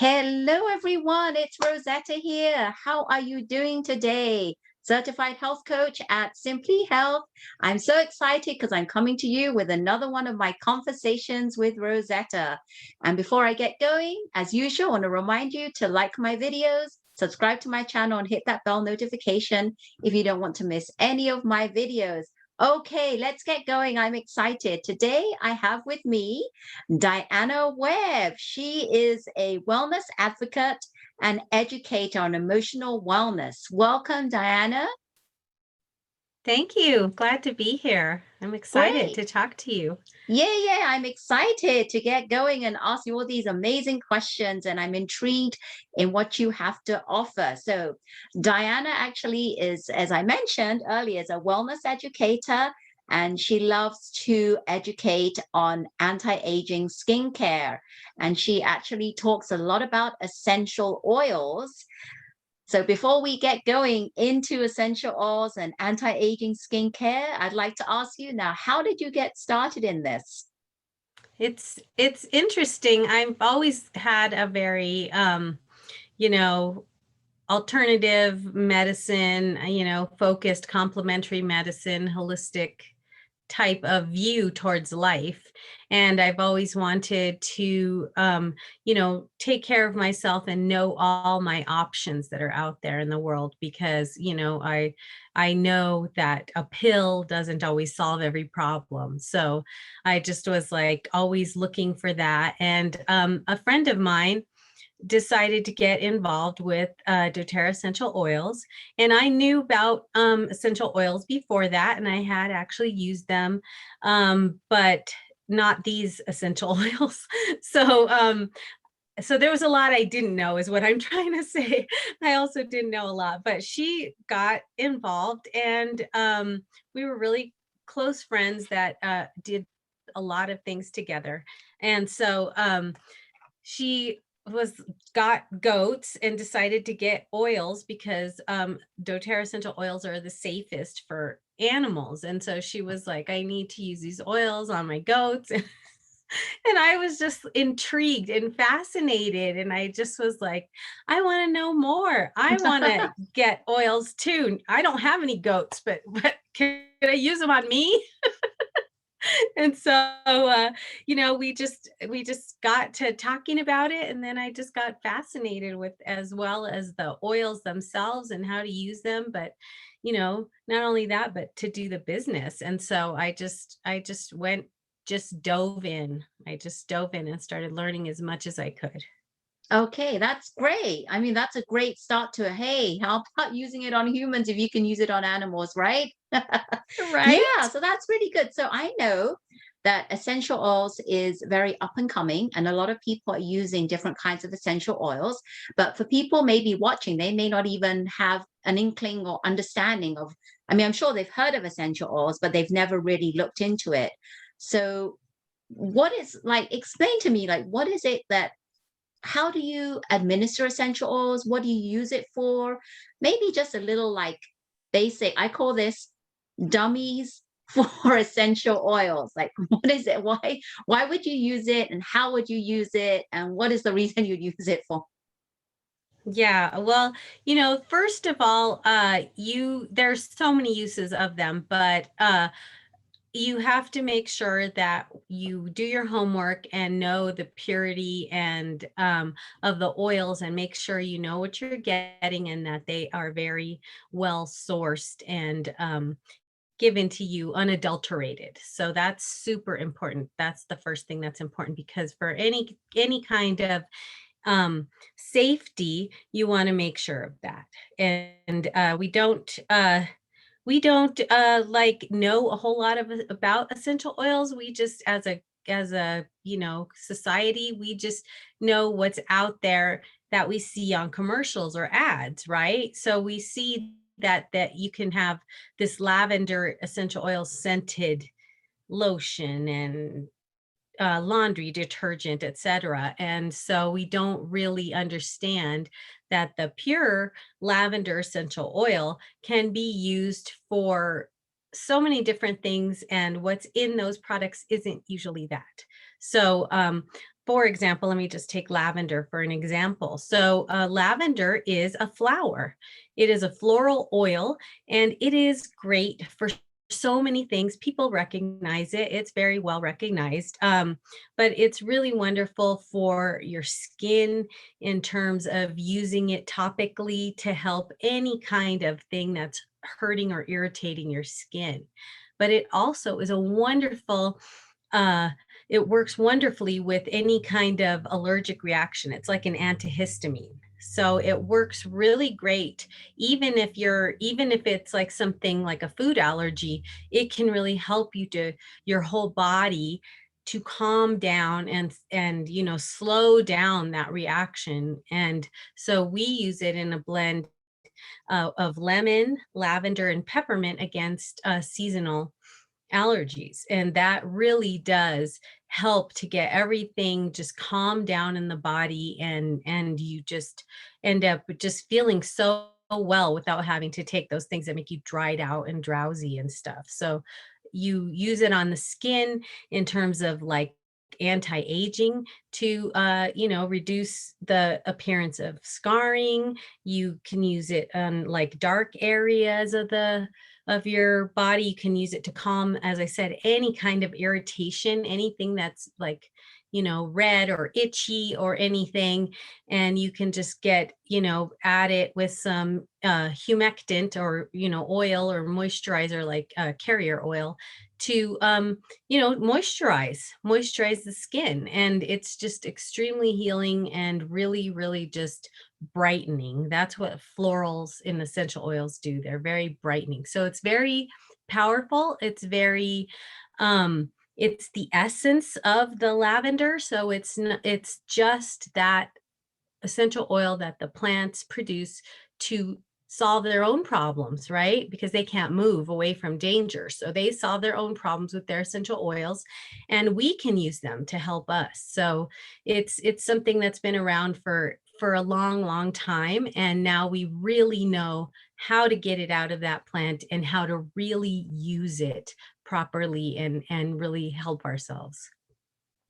Hello, everyone. It's Rosetta here. How are you doing today? Certified health coach at Simply Health. I'm so excited because I'm coming to you with another one of my conversations with Rosetta. And before I get going, as usual, I want to remind you to like my videos, subscribe to my channel, and hit that bell notification if you don't want to miss any of my videos. Okay, let's get going. I'm excited. Today, I have with me Diana Webb. She is a wellness advocate and educator on emotional wellness. Welcome, Diana. Thank you. Glad to be here. I'm excited Great. to talk to you. Yeah. I'm excited to get going and ask you all these amazing questions. And I'm intrigued in what you have to offer. So, Diana actually is, as I mentioned earlier, is a wellness educator. And she loves to educate on anti aging skincare. And she actually talks a lot about essential oils. So before we get going into essential oils and anti-aging skincare, I'd like to ask you now, how did you get started in this? It's interesting. I've always had a very you know, alternative medicine, focused complementary medicine, holistic type of view towards life. And I've always wanted to, take care of myself and know all my options that are out there in the world because, I know that a pill doesn't always solve every problem. So I just was like always looking for that. And a friend of mine decided to get involved with doTERRA essential oils. And I knew about essential oils before that, and I had actually used them, but not these essential oils. So, so there was a lot I didn't know, is what I'm trying to say. I also didn't know a lot, but she got involved, and we were really close friends that did a lot of things together. And so she was got goats and decided to get oils because doTERRA essential oils are the safest for animals. And so she was like, I need to use these oils on my goats. And I was just intrigued and fascinated. And I just was like, I want to know more. I want to get oils too. I don't have any goats, but can I use them on me? And so we just got to talking about it, and then I just got fascinated with, as well as the oils themselves and how to use them, but not only that, but to do the business. And so I just dove in and started learning as much as I could. Okay, that's great. I mean, that's a great start to, hey, how about using it on humans if you can use it on animals, right? Yeah, Right. so that's really good. So I know that essential oils is very up and coming, and a lot of people are using different kinds of essential oils. But for people maybe watching, they may not even have an inkling or understanding of, I mean, I'm sure they've heard of essential oils, but they've never really looked into it. So what is like, explain to me, like, what is it that how do you administer essential oils? What do you use it for? Maybe just a little like basic, I call this dummies for essential oils. Like what is it? Why would you use it and how would you use it? And what is the reason you'd use it for? Yeah, well, first of all, there's so many uses of them, but you have to make sure that you do your homework and know the purity and of the oils, and make sure you know what you're getting and that they are very well sourced and given to you unadulterated. So that's super important. That's the first thing that's important, because for any kind of safety, you want to make sure of that. And we don't like know a whole lot of about essential oils. We just, as a society, we just know what's out there that we see on commercials or ads, right? So we see that you can have this lavender essential oil scented lotion and laundry detergent, etc. And so we don't really understand that the pure lavender essential oil can be used for so many different things, and what's in those products isn't usually that. So For example, let me just take lavender for an example. So, lavender is a flower. It is a floral oil, and it is great for so many things. People recognize it. It's very well recognized. But it's really wonderful for your skin in terms of using it topically to help any kind of thing that's hurting or irritating your skin. But it also is a wonderful uh, it works wonderfully with any kind of allergic reaction. It's like an antihistamine. So it works really great. Even if it's like something like a food allergy, it can really help you to your whole body to calm down and slow down that reaction. And so we use it in a blend of lemon, lavender, and peppermint against seasonal allergies. And that really does help to get everything just calm down in the body, and you just end up just feeling so well without having to take those things that make you dried out and drowsy and stuff. So you use it on the skin in terms of like anti-aging to reduce the appearance of scarring. You can use it on like dark areas of your body. You can use it to calm, as I said, any kind of irritation, anything that's like, red or itchy or anything. And you can just add it with some humectant or, oil or moisturizer like carrier oil to, moisturize the skin. And it's just extremely healing and really, really just brightening. That's what florals and essential oils do. They're very brightening. So it's very powerful. It's the essence of the lavender. So it's just that essential oil that the plants produce to solve their own problems, right? Because they can't move away from danger. So they solve their own problems with their essential oils, and we can use them to help us. So it's something that's been around for a long, long time. And now we really know how to get it out of that plant and how to really use it properly and really help ourselves.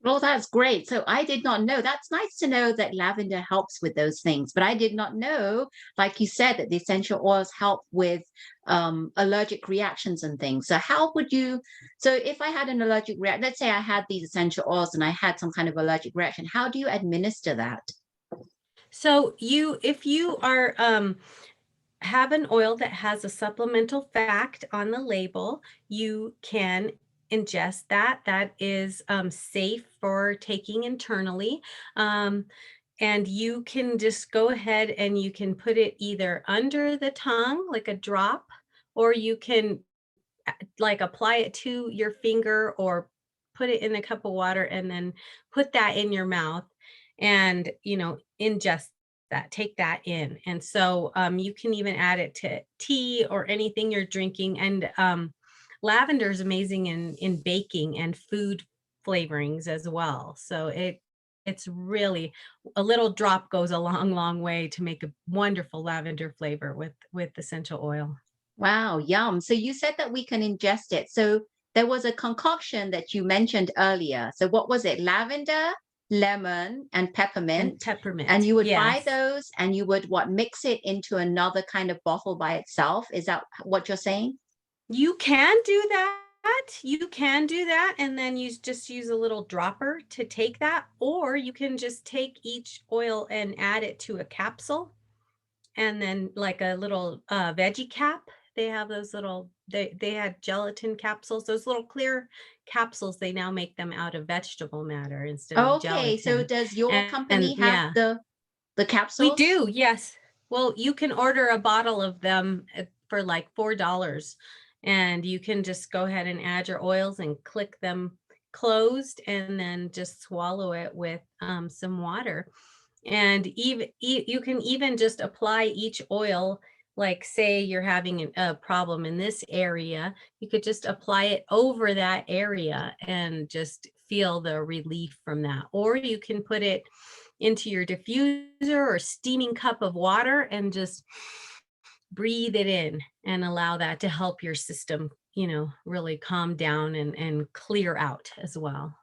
Well, that's great. So I did not know. That's nice to know that lavender helps with those things, but I did not know, like you said, that the essential oils help with allergic reactions and things. So how would you? So if I had an allergic reaction, let's say I had these essential oils and I had some kind of allergic reaction, how do you administer that? So if you are have an oil that has a supplemental fact on the label, you can ingest that. That is safe for taking internally. Um, and you can just go ahead and you can put it either under the tongue, like a drop, or you can like apply it to your finger or put it in a cup of water and then put that in your mouth and ingest that, take that in. And so you can even add it to tea or anything you're drinking. And lavender is amazing in baking and food flavorings as well. So it's really a little drop goes a long, long way to make a wonderful lavender flavor with essential oil. Wow, yum. So you said that we can ingest it. So there was a concoction that you mentioned earlier. So what was it? Lavender, lemon, and And peppermint. And peppermint, you would buy yes. those and you would what mix it into another kind of bottle by itself. Is that what you're saying? You can do that. You can do that, and then you just use a little dropper to take that, or you can just take each oil and add it to a capsule, and then like a little veggie cap. They have those little they had gelatin capsules, those little clear capsules. They now make them out of vegetable matter instead of Okay, so gelatin. does your And company have yeah, the we capsules? do, yes. Well, you can order a bottle of them for like $4, and you can just go ahead and add your oils and click them closed and then just swallow it with some water. And you can even just apply each oil, like say you're having a problem in this area, you could just apply it over that area and just feel the relief from that. Or you can put it into your diffuser or steaming cup of water and just breathe it in and allow that to help your system, really calm down and clear out as well.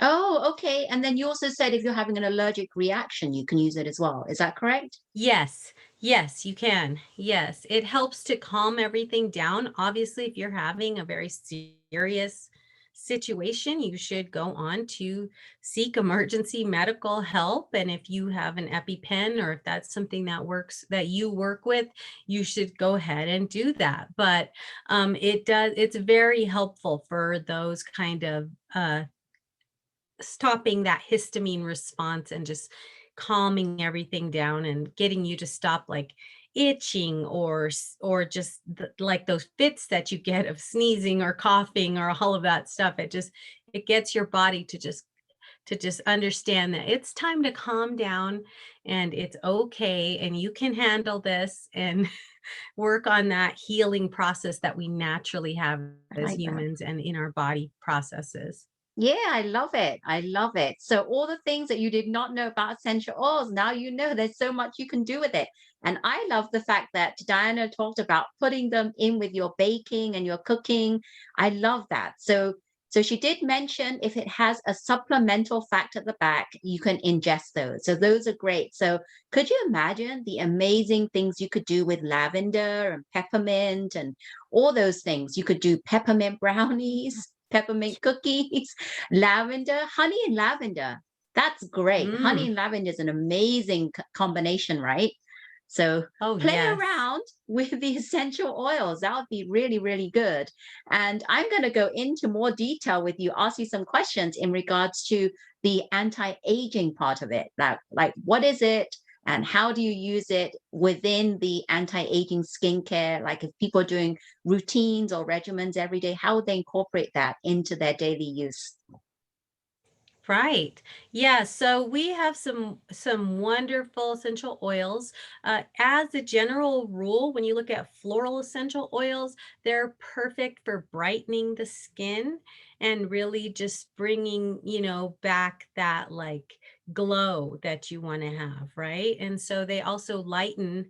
Oh, okay. And then you also said if you're having an allergic reaction, you can use it as well. Is that correct? Yes, yes, you can. Yes, it helps to calm everything down. Obviously, if you're having a very serious situation, you should go on to seek emergency medical help. And if you have an EpiPen or if that's something that works that you work with, you should go ahead and do that. But it's very helpful for those kind of stopping that histamine response and just calming everything down and getting you to stop like itching or just like those fits that you get of sneezing or coughing or all of that stuff. It gets your body to just understand that it's time to calm down and it's okay and you can handle this and work on that healing process that we naturally have I as like that. humans and in our body processes. Yeah, I love it. I love it. So all the things that you did not know about essential oils, now you know there's so much you can do with it. And I love the fact that Diana talked about putting them in with your baking and your cooking. I love that. So she did mention if it has a supplemental fact at the back, you can ingest those. So those are great. So could you imagine the amazing things you could do with lavender and peppermint and all those things? You could do peppermint brownies, peppermint cookies, lavender, honey and lavender. That's great. Honey Mm. and lavender is an amazing combination, right? So Oh, play yes. around with the essential oils. That would be really, really good. And I'm going to go into more detail with you, ask you some questions in regards to the anti-aging part of it. Like what is it? And how do you use it within the anti-aging skincare? Like if people are doing routines or regimens every day, how would they incorporate that into their daily use? Right. Yeah, so we have some wonderful essential oils. As a general rule, when you look at floral essential oils, they're perfect for brightening the skin and really just bringing, back that like glow that you want to have, right? And so they also lighten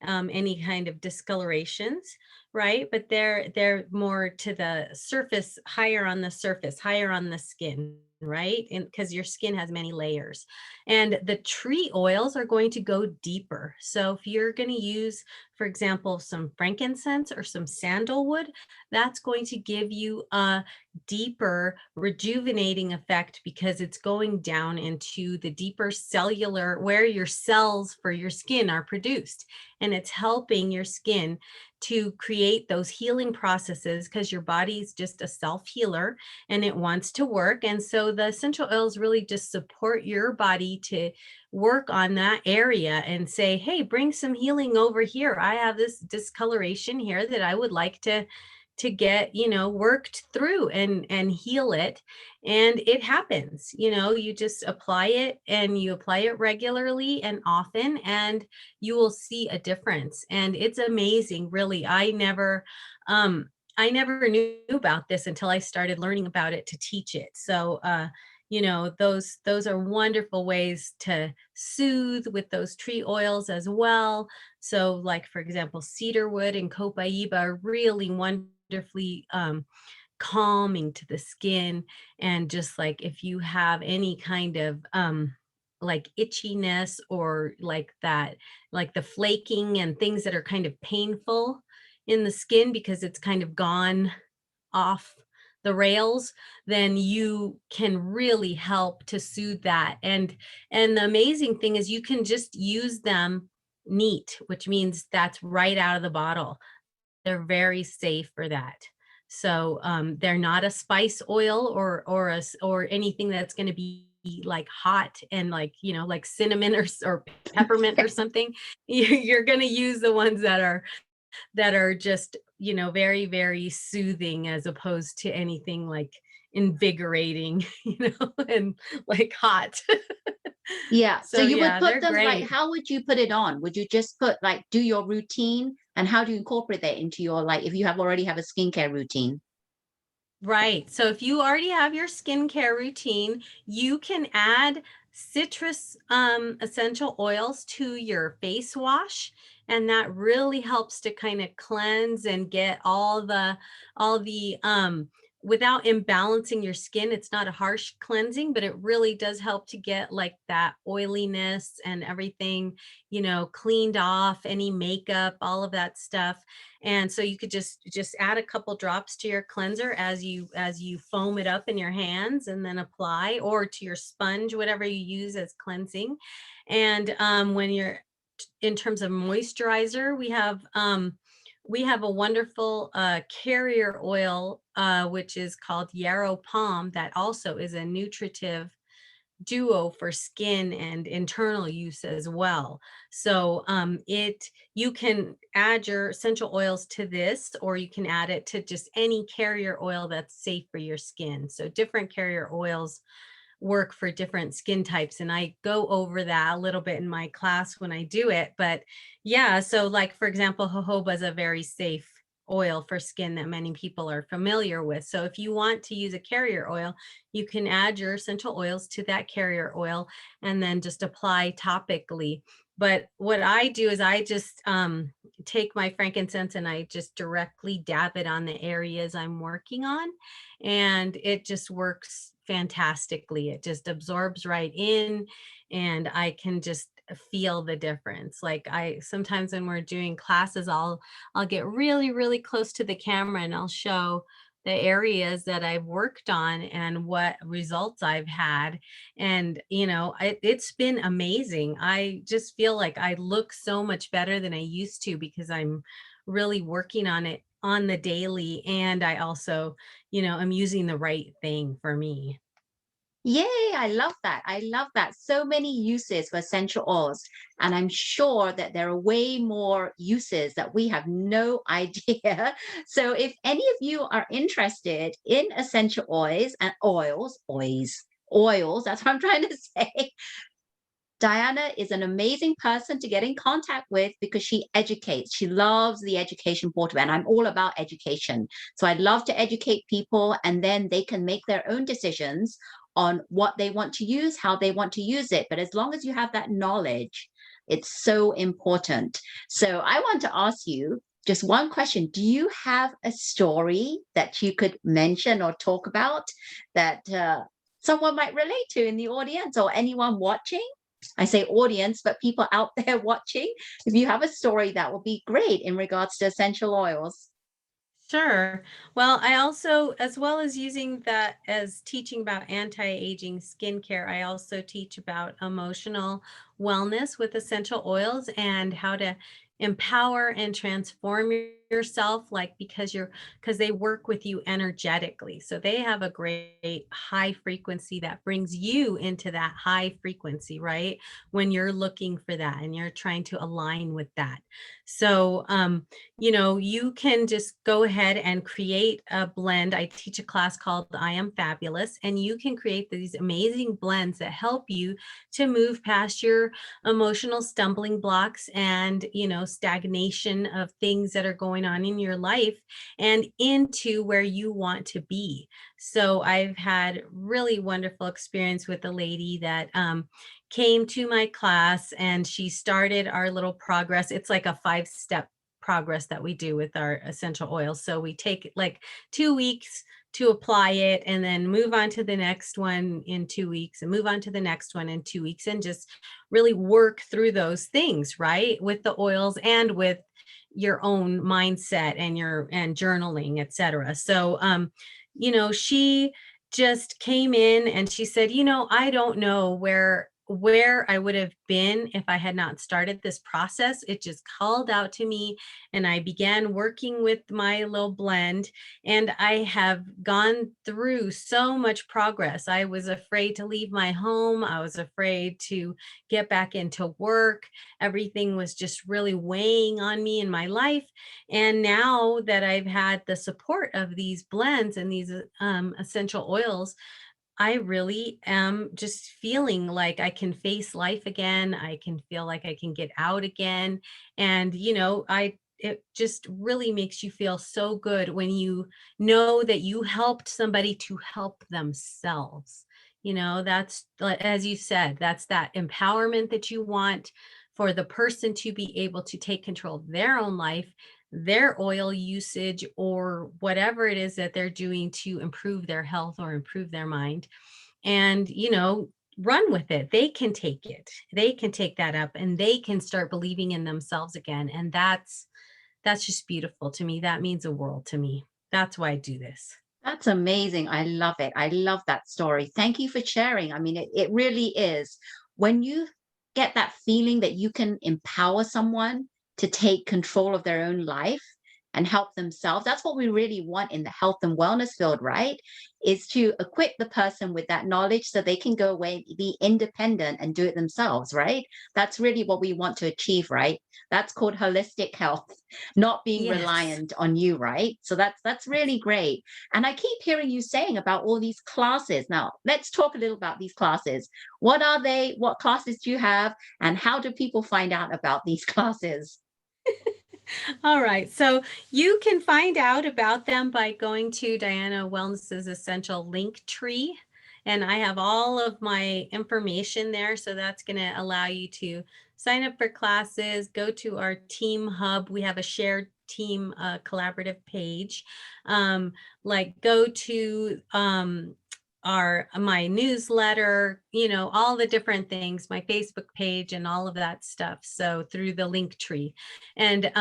any kind of discolorations, right? But they're more to the surface, higher on the surface, higher on the skin, right? And because your skin has many layers. And the tree oils are going to go deeper. So if you're going to use, for example, some frankincense or some sandalwood, that's going to give you a deeper rejuvenating effect because it's going down into the deeper cellular where your cells for your skin are produced. And it's helping your skin to create those healing processes because your body's just a self healer and it wants to work. And so the essential oils really just support your body to work on that area and say, hey, bring some healing over here. I have this discoloration here that I would like to get, worked through and heal it. And it happens, you just apply it and you apply it regularly and often, and you will see a difference. And it's amazing, really. I never knew about this until I started learning about it to teach it. So, those are wonderful ways to soothe with those tree oils as well. So, like for example, cedarwood and copaiba are really wonderfully calming to the skin. And just like if you have any kind of like itchiness or like that, like the flaking and things that are kind of painful in the skin because it's kind of gone off the rails, then you can really help to soothe that. And the amazing thing is you can just use them neat, which means that's right out of the bottle. They're very safe for that. So they're not a spice oil or anything that's going to be like hot and like like cinnamon or peppermint or something. You're going to use the ones that are just, very, very soothing as opposed to anything like invigorating, and like hot. Yeah. So So you would yeah, put they're them like, great. how would you put it on? Would you just put like, do your routine and how do you incorporate that into your, like, if you have already have a skincare routine? Right. So if you already have your skincare routine, you can add citrus essential oils to your face wash, and that really helps to kind of cleanse and get all the without imbalancing your skin. It's not a harsh cleansing, but it really does help to get like that oiliness and everything, cleaned off, any makeup, all of that stuff. And so you could just add a couple drops to your cleanser as you foam it up in your hands and then apply, or to your sponge, whatever you use as cleansing. And when you're in terms of moisturizer, we have a wonderful carrier oil, which is called yarrow palm, that also is a nutritive duo for skin and internal use as well. So it you can add your essential oils to this, or you can add it to just any carrier oil that's safe for your skin. So different carrier oils work for different skin types, and I go over that a little bit in my class when I do it. But yeah, so like for example, jojoba is a very safe oil for skin that many people are familiar with. So if you want to use a carrier oil, you can add your essential oils to that carrier oil and then just apply topically. But what I do is I just take my frankincense and I just directly dab it on the areas I'm working on, and it just works fantastically. It just absorbs right in, and I can just feel the difference. Like, I sometimes when we're doing classes, I'll get really really close to the camera and I'll show the areas that I've worked on and what results I've had. And it's been amazing. I just feel like I look so much better than I used to, because I'm really working on it on the daily, and I also I'm using the right thing for me. Yay, I love that. I love that. So many uses for essential oils. And I'm sure that there are way more uses that we have no idea. So if any of you are interested in essential oils and oils, that's what I'm trying to say. Diana is an amazing person to get in contact with because she educates. She loves the education part of it. And I'm all about education. So I'd love to educate people, and then they can make their own decisions on what they want to use, how they want to use it. But as long as you have that knowledge, it's so important. So I want to ask you just one question. Do you have a story that you could mention or talk about that someone might relate to in the audience, or anyone watching? I say audience, but people out there watching, if you have a story, that would be great in regards to essential oils. Sure. Well, I also, as well as using that as teaching about anti-aging skincare, I also teach about emotional wellness with essential oils and how to empower and transform yourself, like because they work with you energetically. So they have a great high frequency that brings you into that high frequency, right? When you're looking for that and you're trying to align with that. So you can just go ahead and create a blend. I teach a class called I Am Fabulous, and you can create these amazing blends that help you to move past your emotional stumbling blocks and, stagnation of things that are going on in your life, and into where you want to be. So I've had really wonderful experience with a lady that came to my class, and she started our little progress. It's like a 5-step progress that we do with our essential oils. So we take like 2 weeks to apply it, and then move on to the next one in 2 weeks, and move on to the next one in 2 weeks, and just really work through those things, right? With the oils and with your own mindset and journaling, etc. So she just came in and she said, I don't know where I would have been if I had not started this process. It just called out to me, and I began working with my little blend, and I have gone through so much progress. I was afraid to leave my home. I was afraid to get back into work. Everything was just really weighing on me in my life. And now that I've had the support of these blends and these essential oils, I really am just feeling like I can face life again. I can feel like I can get out again. And, it just really makes you feel so good when you know that you helped somebody to help themselves. That's as you said, that's that empowerment that you want for the person to be able to take control of their own life. their oil usage or whatever it is that they're doing to improve their health or improve their mind. And, run with it. They can take it. They can take that up and they can start believing in themselves again. And that's just beautiful to me. That means a world to me. That's why I do this. That's amazing. I love it. I love that story. Thank you for sharing. I mean, it really is. When you get that feeling that you can empower someone to take control of their own life and help themselves, that's what we really want in the health and wellness field, right? Is to equip the person with that knowledge so they can go away, be independent and do it themselves, right? That's really what we want to achieve, right? That's called holistic health, not being Yes. reliant on you, right? So that's really great. And I keep hearing you saying about all these classes. Now, let's talk a little about these classes. What are they? What classes do you have? And how do people find out about these classes? All right. So you can find out about them by going to Diana Wellness's Essential Link Tree. And I have all of my information there. So that's going to allow you to sign up for classes, go to our team hub. We have a shared team collaborative page. Um, like go to my newsletter, all the different things, my Facebook page and all of that stuff. So through the link tree. And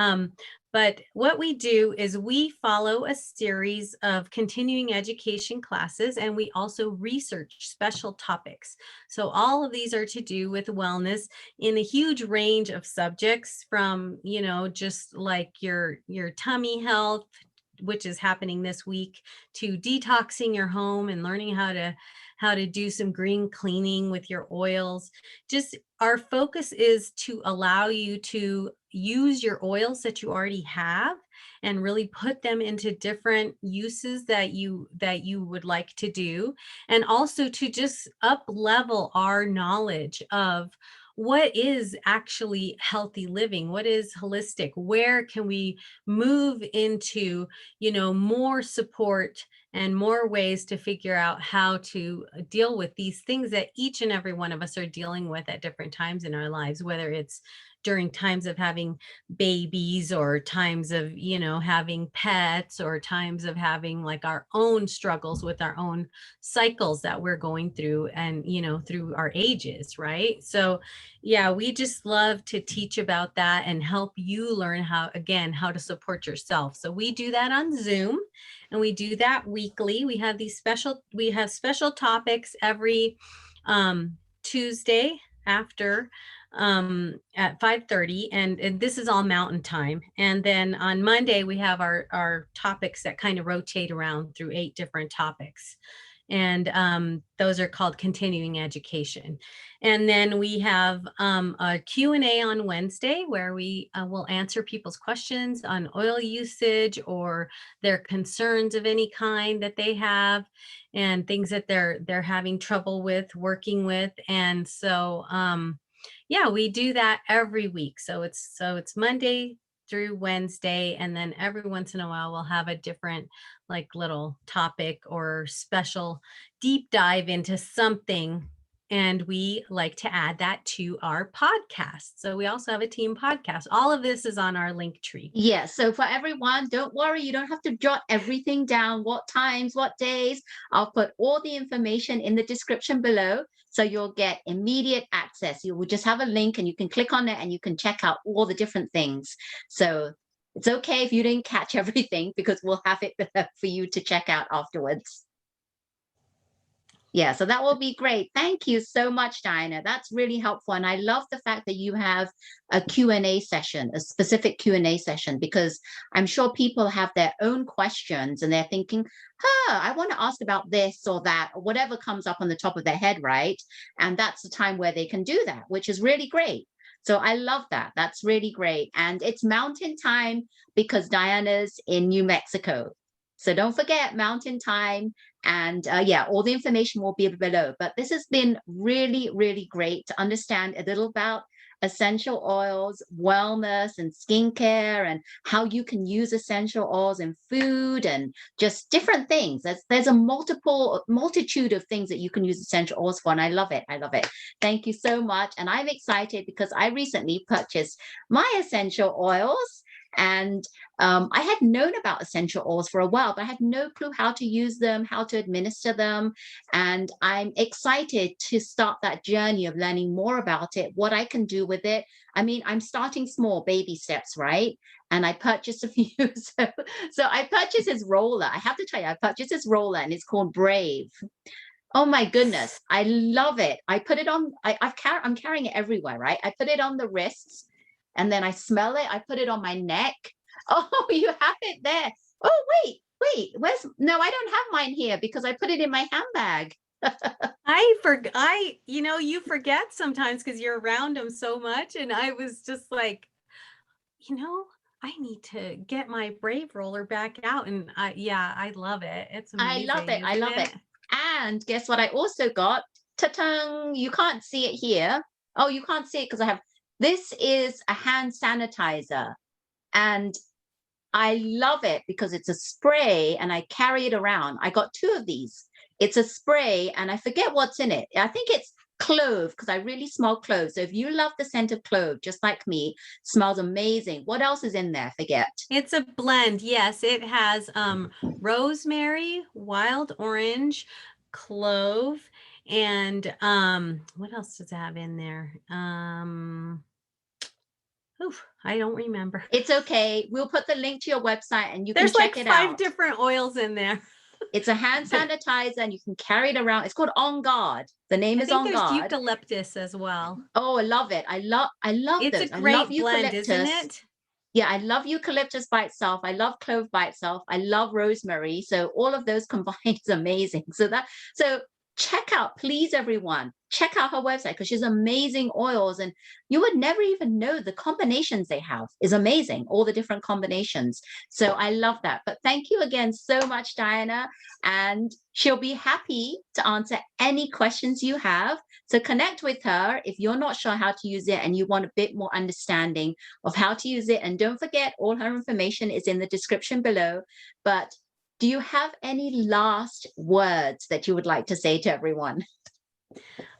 but what we do is we follow a series of continuing education classes and we also research special topics. So all of these are to do with wellness in a huge range of subjects from, just like your tummy health, which is happening this week, to detoxing your home and learning how to do some green cleaning with your oils. Just our focus is to allow you to use your oils that you already have and really put them into different uses that you would like to do, and also to just up level our knowledge of what is actually healthy living, what is holistic, where can we move into more support and more ways to figure out how to deal with these things that each and every one of us are dealing with at different times in our lives, whether it's during times of having babies or times of having pets or times of having like our own struggles with our own cycles that we're going through and through our ages, right? So yeah, we just love to teach about that and help you learn how to support yourself. So we do that on Zoom and we do that weekly. We have special topics every Tuesday after at 5:30, and this is all mountain time. And then on Monday we have our topics that kind of rotate around through 8 different topics, and those are called continuing education. And then we have a Q&A on Wednesday where we will answer people's questions on oil usage or their concerns of any kind that they have and things that they're having trouble with working with. And so yeah, we do that every week. So it's Monday through Wednesday, and then every once in a while we'll have a different like little topic or special deep dive into something, and we like to add that to our podcast. So we also have a team podcast. All of this is on our link tree. Yes. So for everyone, don't worry. You don't have to jot everything down, what times, what days. I'll put all the information in the description below. So you'll get immediate access. You will just have a link and you can click on it and you can check out all the different things. So it's okay if you didn't catch everything because we'll have it for you to check out afterwards. Yeah, so that will be great. Thank you so much, Diana. That's really helpful. And I love the fact that you have a Q&A session, a specific Q&A session, because I'm sure people have their own questions and they're thinking, I want to ask about this or that, or whatever comes up on the top of their head, right? And that's the time where they can do that, which is really great. So I love that. That's really great. And it's mountain time because Diana's in New Mexico. So don't forget mountain time. And yeah, all the information will be below. But this has been really, really great to understand a little about essential oils, wellness, and skincare, and how you can use essential oils in food and just different things. There's a multitude of things that you can use essential oils for, and I love it. I love it. Thank you so much. And I'm excited because I recently purchased my essential oils. And I had known about essential oils for a while, but I had no clue how to use them, how to administer them. And I'm excited to start that journey of learning more about it, what I can do with it. I mean, I'm starting small, baby steps, right? And I purchased a few. So I purchased his roller. I have to tell you, I purchased his roller, and it's called Brave. Oh my goodness, I love it. I put it on, I'm carrying it everywhere, right? I put it on the wrists, and then I smell it. I put it on my neck. Oh, you have it there. Oh, wait, no, I don't have mine here because I put it in my handbag. You forget sometimes because you're around them so much. And I was just like, you know, I need to get my Brave roller back out. And yeah, I love it. It's I love amazing, it. I isn't love it. it? And guess what? I also got, ta-tang, you can't see it here. Oh, you can't see it because I have, this is a hand sanitizer. And I love it because it's a spray and I carry it around. I got two of these. It's a spray and I forget what's in it. I think it's clove because I really smell clove. So if you love the scent of clove, just like me, smells amazing. What else is in there? Forget. It's a blend. Yes, it has rosemary, wild orange, clove, and what else does it have in there? Oof, I don't remember. It's okay. We'll put the link to your website and you can There's like check it 5 out. different oils in there. It's a hand sanitizer and you can carry it around. It's called On Guard. The name I is think On there's Guard. eucalyptus as well. Oh, I love it. I love It's a those. I love great blend, isn't eucalyptus. it? Yeah, I love eucalyptus by itself. I love clove by itself. I love rosemary. So all of those combined is amazing. So check out, please, everyone, check out her website because she's amazing oils, and you would never even know the combinations they have is amazing. All the different combinations. So I love that. But thank you again so much, Diana, and she'll be happy to answer any questions you have. So connect with her if you're not sure how to use it and you want a bit more understanding of how to use it. And don't forget, all her information is in the description below. But do you have any last words that you would like to say to everyone?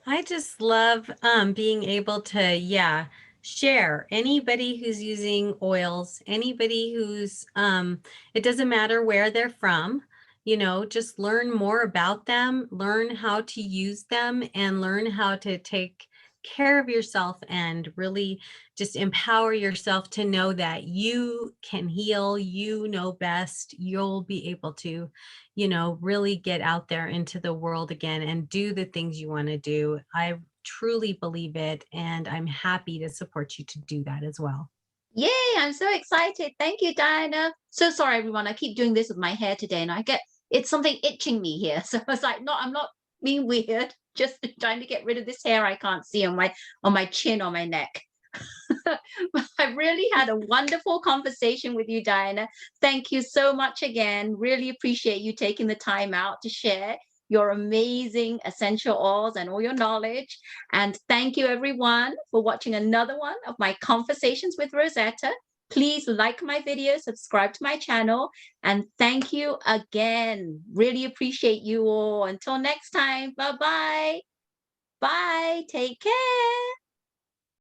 I just love being able to, yeah, share anybody who's using oils, anybody who's, it doesn't matter where they're from, just learn more about them, learn how to use them, and learn how to take care of yourself and really just empower yourself to know that you can heal, you know best, you'll be able to really get out there into the world again and do the things you want to do. I truly believe it, and I'm happy to support you to do that as well. Yay, I'm so excited. Thank you, Diana. So sorry, everyone. I keep doing this with my hair today and it's something itching me here. So I was like, no, I'm not being weird, just trying to get rid of this hair I can't see on my chin, on my neck. But I really had a wonderful conversation with you, Diana. Thank you so much again. Really appreciate you taking the time out to share your amazing essential oils and all your knowledge. And thank you, everyone, for watching another one of my conversations with Rosetta. Please like my video, subscribe to my channel, and thank you again. Really appreciate you all. Until next time, bye-bye. Bye. Take care.